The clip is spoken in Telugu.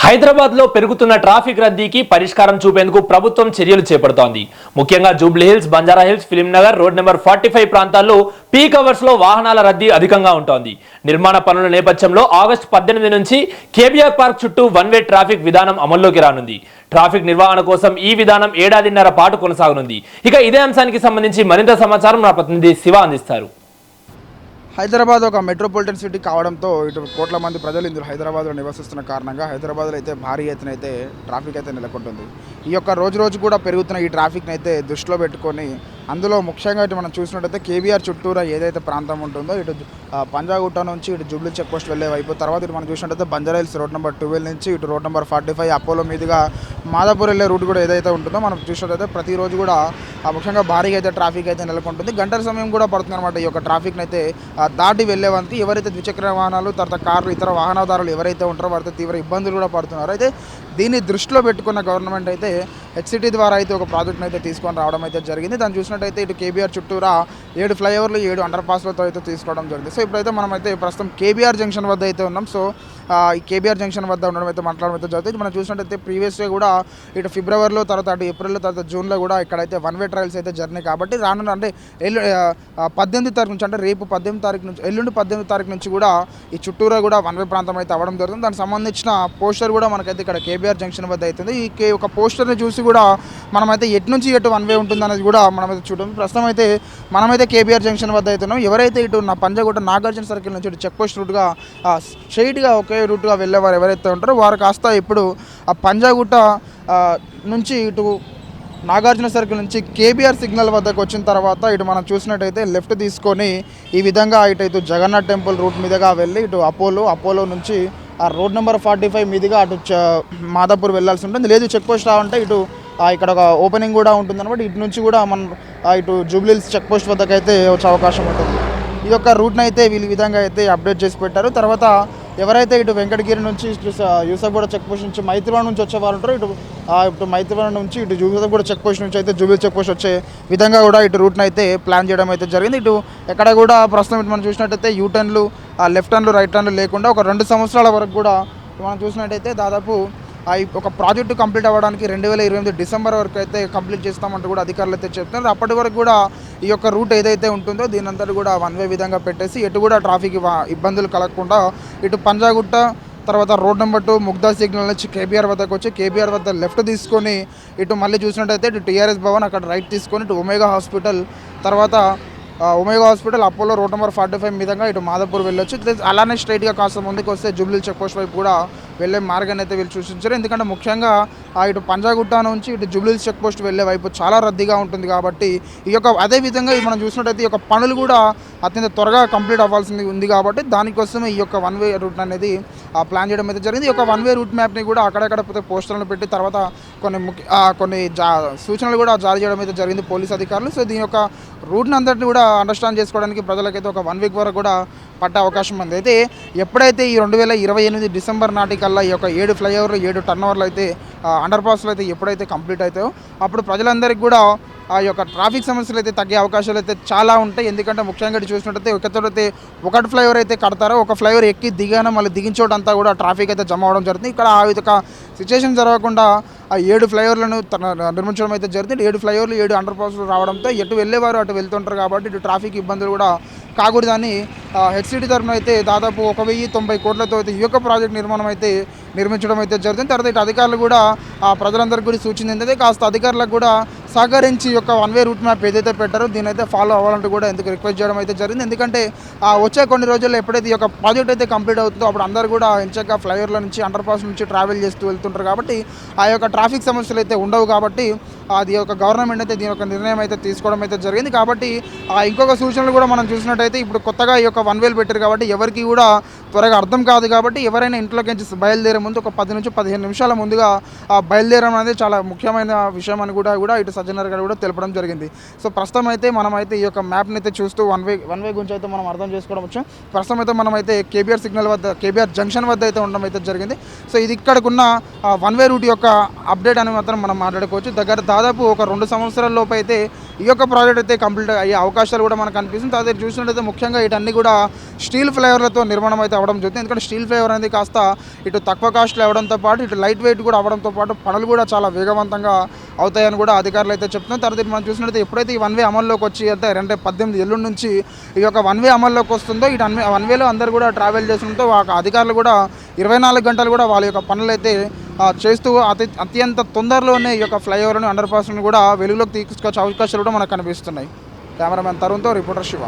హైదరాబాద్లో పెరుగుతున్న ట్రాఫిక్ రద్దీకి పరిష్కారం చూపేందుకు ప్రభుత్వం చర్యలు చేపడుతోంది. ముఖ్యంగా Jubilee hills, Banjara hills, film Nagar, road number 45 ప్రాంతాల్లో పీక్ అవర్స్ లో వాహనాల రద్దీ అధికంగా ఉంటోంది. నిర్మాణ పనుల నేపథ్యంలో ఆగస్టు 18 నుంచి కేబీఆర్ పార్క్ చుట్టూ వన్ వే ట్రాఫిక్ విధానం అమల్లోకి రానుంది. ట్రాఫిక్ నిర్వహణ కోసం ఈ విధానం ఏడాదిన్నర పాటు కొనసాగనుంది. ఇక ఇదే అంశానికి సంబంధించి మరింత సమాచారం నా ప్రతినిధి శివ అందిస్తారు. హైదరాబాద్ ఒక మెట్రోపాలిటన్ సిటీ కావడంతో ఇటు కోట్ల మంది ప్రజలు ఇందులో హైదరాబాద్లో నివసిస్తున్న కారణంగా హైదరాబాద్లో అయితే భారీ ఎత్తున అయితే ట్రాఫిక్ అయితే నెలకొంటుంది. ఈ యొక్క రోజు కూడా పెరుగుతున్న ఈ ట్రాఫిక్ని అయితే దృష్టిలో పెట్టుకొని అందులో ముఖ్యంగా ఇటు మనం చూసినట్టయితే కేబీఆర్ చుట్టూరా ఏదైతే ప్రాంతం ఉంటుందో ఇటు పంజాగుట్ట నుంచి ఇటు జూబ్లీ చెక్ పోస్ట్ వెళ్ళే వైపు, తర్వాత ఇటు మనం చూసినట్టయితే బంజారా హిల్స్ రోడ్ నెంబర్ 12 నుంచి ఇటు రోడ్ నెంబర్ 45 అపోలో మీదుగా మాదాపూర్ వెళ్ళే రూట్ కూడా ఏదైతే ఉంటుందో మనం చూసినట్టయితే ప్రతిరోజు కూడా ముఖ్యంగా భారీగా అయితే ట్రాఫిక్ అయితే నెలకొంటుంది. గంటల సమయం కూడా పడుతుంది అనమాట. ఈ యొక్క ట్రాఫిక్ని అయితే దాటి వెళ్ళేవారికి ఎవరైతే ద్విచక్ర వాహనాలు, తర్వాత కార్లు, ఇతర వాహనదారులు ఎవరైతే ఉంటారో వారితో తీవ్ర ఇబ్బందులు కూడా పడుతున్నారు. అయితే దీన్ని దృష్టిలో పెట్టుకున్న గవర్నమెంట్ అయితే హెచ్సిటీ ద్వారా అయితే ఒక ప్రాజెక్ట్ని అయితే తీసుకొని రావడం అయితే జరిగింది. దాన్ని చూసినట్టయితే ఇటు కేబీఆర్ చుట్టూరా 7 ఫ్లైఓవర్లు 7 అండర్ పాస్లతో అయితే తీసుకోవడం జరిగింది. సో ఇప్పుడైతే మనమైతే ప్రస్తుతం కేబీఆర్ జంక్షన్ వద్ద అయితే ఉన్నాం. సో ఈ కేబీఆర్ జంక్షన్ వద్ద ఉండడం అయితే మాట్లాడడం అయితే జరుగుతుంది. మనం చూసినట్టయితే ప్రీవియస్గా కూడా ఇటు ఫిబ్రవరిలో, తర్వాత అటు ఏప్రిల్లో, తర్వాత జూన్లో కూడా ఇక్కడైతే వన్ వే ట్రయల్స్ అయితే జరిగినాయి. కాబట్టి రానున్న అంటే 18 తారీఖు నుంచి, అంటే రేపు 18 తారీఖు నుంచి, ఎల్లుండి 18 తారీఖు నుంచి కూడా ఈ చుట్టూరా కూడా వన్ వే ప్రాంతం అయితే అవ్వడం జరుగుతుంది. దానికి సంబంధించిన పోస్టర్ కూడా మనకైతే ఇక్కడ కేబీఆర్ జంక్షన్ వద్ద అవుతుంది. ఈ ఒక పోస్టర్ని చూసి కూడా మనమైతే ఎటు నుంచి ఎటు వన్ వే ఉంటుంది అనేది కూడా మనమైతే చూడడం. ప్రస్తుతం అయితే మనమైతే కేబీఆర్ జంక్షన్ వద్ద అవుతున్నాం. ఎవరైతే ఇటు పంజాగుట్ట నాగార్జున సర్కిల్ నుంచి ఇటు చెక్ పోస్ట్ రూట్గా స్ట్రైట్గా ఒకే రూట్గా వెళ్ళేవారు ఎవరైతే ఉంటారో వారు కాస్త ఇప్పుడు ఆ పంజాగుట్ట నుంచి ఇటు నాగార్జున సర్కిల్ నుంచి కేబీఆర్ సిగ్నల్ వద్దకు వచ్చిన తర్వాత ఇటు మనం చూసినట్టయితే లెఫ్ట్ తీసుకొని ఈ విధంగా ఇటు జగన్నాథ్ టెంపుల్ రూట్ మీదుగా వెళ్ళి ఇటు అపోలో నుంచి ఆ రోడ్ నెంబర్ 45 మీదుగా అటు మాదాపూర్ వెళ్ళాల్సి ఉంటుంది. లేదు చెక్ పోస్ట్ రావంటే ఇటు ఇక్కడ ఒక ఓపెనింగ్ కూడా ఉంటుంది అనమాట. ఇటు నుంచి కూడా మనం ఇటు జూబ్లీ హిల్స్ చెక్ పోస్ట్ వద్దకు అయితే వచ్చే అవకాశం ఉంటుంది. ఈ యొక్క రూట్ని అయితే వీళ్ళు విధంగా అయితే అప్డేట్ చేసి పెట్టారు. తర్వాత ఎవరైతే ఇటు వెంకటగిరి నుంచి యూసఫ్గూడ చెక్ పోస్ట్ నుంచి మైత్రివనం నుంచి వచ్చేవారు ఉంటారో ఇటు మైత్రివనం నుంచి ఇటు యూసఫ్గూడ చెక్ పోస్ట్ నుంచి అయితే జూబ్లీ చెక్ పోస్ట్ వచ్చే విధంగా కూడా ఇటు రూట్ని అయితే ప్లాన్ చేయడం అయితే జరిగింది. ఇటు ఎక్కడ కూడా ప్రస్తుతం ఇటు మనం చూసినట్టయితే యూటర్న్లు, లెఫ్ట్ టర్న్లు, రైట్ టర్న్లు లేకుండా ఒక 2 సంవత్సరాల వరకు కూడా మనం చూసినట్టయితే దాదాపు ఒక ప్రాజెక్టు కంప్లీట్ అవ్వడానికి 2028 డిసెంబర్ వరకు అయితే కంప్లీట్ చేస్తామంటూ కూడా అధికారులు అయితే చెప్తున్నారు. అప్పటి వరకు కూడా ఈ యొక్క రూట్ ఏదైతే ఉంటుందో దీనంతా కూడా వన్ వే విధంగా పెట్టేసి ఎటు కూడా ట్రాఫిక్ ఇబ్బందులు కలగకుండా ఇటు పంజాగుట్ట, తర్వాత రోడ్ నెంబర్ 2 ముగ్దా సిగ్నల్ నుంచి కేబీఆర్ వద్దకు వచ్చి కేబీఆర్ వద్ద లెఫ్ట్ తీసుకొని ఇటు మళ్ళీ చూసినట్టయితే ఇటు టీఆర్ఎస్ భవన్ అక్కడ రైట్ తీసుకొని ఇటు ఒమేగా హాస్పిటల్, తర్వాత omega hospital, Apollo road number 45 మీదంగా ఇటు మాదాపూర్ వెళ్ళొచ్చు. అలానే స్ట్రైట్గా కాస్త ముందుకు వస్తే జూబ్లీ చెక్ పోస్ట్ వైపు కూడా వెళ్ళే మార్గాన్ని అయితే వీళ్ళు సూచించారు. ఎందుకంటే ముఖ్యంగా ఇటు పంజాగుట్ట నుంచి ఇటు జూబ్లీ చెక్ పోస్ట్ వెళ్ళే వైపు చాలా రద్దీగా ఉంటుంది. కాబట్టి ఈ యొక్క అదేవిధంగా మనం చూసినట్టయితే ఈ యొక్క పనులు కూడా అత్యంత త్వరగా కంప్లీట్ అవ్వాల్సింది ఉంది. కాబట్టి దానికోసమే ఈ యొక్క వన్ వే రూట్ అనేది ప్లాన్ చేయడం అయితే జరిగింది. ఈ యొక్క వన్ వే రూట్ మ్యాప్ని కూడా అక్కడక్కడ పోస్టర్లను పెట్టి తర్వాత కొన్ని సూచనలు కూడా జారీ చేయడం అయితే జరిగింది పోలీస్ అధికారులు. సో దీని యొక్క రూట్ని అందరినీ కూడా అండర్స్టాండ్ చేసుకోవడానికి ప్రజలకైతే ఒక 1 వీక్ వరకు కూడా పట్టే అవకాశం ఉంది. అయితే ఎప్పుడైతే ఈ 2028 డిసెంబర్ నాటికల్లా ఈ యొక్క 7 ఫ్లైఓవర్లు 7 టర్న్ అయితే అండర్ పాస్లు అయితే ఎప్పుడైతే కంప్లీట్ అవుతాయో అప్పుడు ప్రజలందరికీ కూడా ఆ యొక్క ట్రాఫిక్ సమస్యలు అయితే తగ్గే అవకాశాలు అయితే చాలా ఉంటాయి. ఎందుకంటే ముఖ్యంగా చూసినట్టయితే ఒక ఫ్లైఓవర్ అయితే కడతారో, ఒక ఫ్లైఓవర్ ఎక్కి దిగానో మళ్ళీ దిగించోటంతా కూడా ట్రాఫిక్ అయితే జమ అవడం జరుగుతుంది. ఇక్కడ ఆ విధంగా సిచ్యువేషన్ జరగకుండా ఆ 7 ఫ్లైఓవర్లను నిర్మించడం అయితే జరిగింది. 7 ఫ్లైఓవర్లు 7 అండర్ పాస్లు రావడంతో ఎటు వెళ్ళేవారు అటు వెళ్తుంటారు. కాబట్టి ఇటు ట్రాఫిక్ ఇబ్బందులు కూడా కాకూడదని హెచ్సిటీ తరఫున అయితే దాదాపు 1090 కోట్లతో అయితే ఈ యొక్క ప్రాజెక్ట్ నిర్మించడం అయితే జరిగింది. తర్వాత ఇటు అధికారులు కూడా ప్రజలందరికీ కూడా సూచించింది ఏంటంటే కాస్త అధికారులకు కూడా సహకరించి యొక్క వన్ వే రూట్ మ్యాప్ ఏదైతే పెట్టారో దీని అయితే ఫాలో అవ్వాలంటూ కూడా ఎందుకు రిక్వెస్ట్ చేయడం అయితే జరిగింది. ఎందుకంటే వచ్చే కొన్ని రోజుల్లో ఎప్పుడైతే ఈ యొక్క ప్రాజెక్ట్ అయితే కంప్లీట్ అవుతుందో అప్పుడు అందరూ కూడా ఎంచక్క ఫ్లైఓవర్ల నుంచి అండర్ పాస్ నుంచి ట్రావెల్ చేస్తూ వెళ్తుంటారు. కాబట్టి ఆ యొక్క ట్రాఫిక్ సమస్యలు అయితే ఉండవు. కాబట్టి అది యొక్క గవర్నమెంట్ అయితే దీని యొక్క నిర్ణయం అయితే తీసుకోవడం అయితే జరిగింది. కాబట్టి ఇంకొక సూచనలు కూడా మనం చూసినట్టయితే ఇప్పుడు కొత్తగా ఈ యొక్క వన్ వేలు పెట్టారు కాబట్టి ఎవరికి కూడా త్వరగా అర్థం కాదు. కాబట్టి ఎవరైనా ఇంట్లోకి నుంచి బయలుదేరే ముందు ఒక 10 నుంచి 15 నిమిషాల ముందుగా బయలుదేరడం అనేది చాలా ముఖ్యమైన విషయం అని కూడా ఇటు సజ్జనర్ గారు కూడా తెలపడం జరిగింది. సో ప్రస్తుతం అయితే మనమైతే ఈ యొక్క మ్యాప్ని అయితే చూస్తూ వన్ వే గురించి అయితే మనం అర్థం చేసుకోవడం వచ్చాం. ప్రస్తుతం అయితే మనమైతే కేబీఆర్ సిగ్నల్ వద్ద కేబీఆర్ జంక్షన్ వద్ద అయితే ఉండడం అయితే జరిగింది. సో ఇది ఇక్కడికున్న వన్ వే రూట్ యొక్క అప్డేట్ అని మాత్రం మనం మాట్లాడుకోవచ్చు. దాదాపు ఒక 2 సంవత్సరాల లోపు అయితే ఈ యొక్క ప్రాజెక్ట్ అయితే కంప్లీట్ అయ్యే అవకాశాలు కూడా మనకు కనిపిస్తుంది. అదే చూసినట్టయితే ముఖ్యంగా ఇటన్నీ కూడా స్టీల్ ఫ్లేవర్లతో నిర్మాణం అయితే అవ్వడం జరుగుతుంది. ఎందుకంటే స్టీల్ ఫ్లేవర్ అనేది కాస్త ఇటు తక్కువ కాస్ట్లో అవ్వడంతో పాటు ఇటు లైట్ వెయిట్ కూడా అవ్వడంతో పాటు పనులు కూడా చాలా వేగవంతంగా అవుతాయని కూడా అధికారులు అయితే చెప్తున్నారు. తర్వాత మనం చూసినట్టయితే ఎప్పుడైతే ఈ 1 వే అమల్లోకి వచ్చి అంటే 18 ఎల్లుండి నుంచి ఈ యొక్క 1 వే అమల్లోకి వస్తుందో ఇటు 1 వేలో అందరూ కూడా ట్రావెల్ చేస్తుందో అధికారులు కూడా 24 గంటలు కూడా వాళ్ళ యొక్క పనులు అయితే చేస్తూ అత్యంత తొందరలోనే ఈ యొక్క ఫ్లైఓవర్ని అండర్ పాస్ని కూడా వెలుగులోకి తీసుకొచ్చే అవకాశాలు కూడా మనకు కనిపిస్తున్నాయి. కెమెరామెన్ తరుణ్తో రిపోర్టర్ శివ.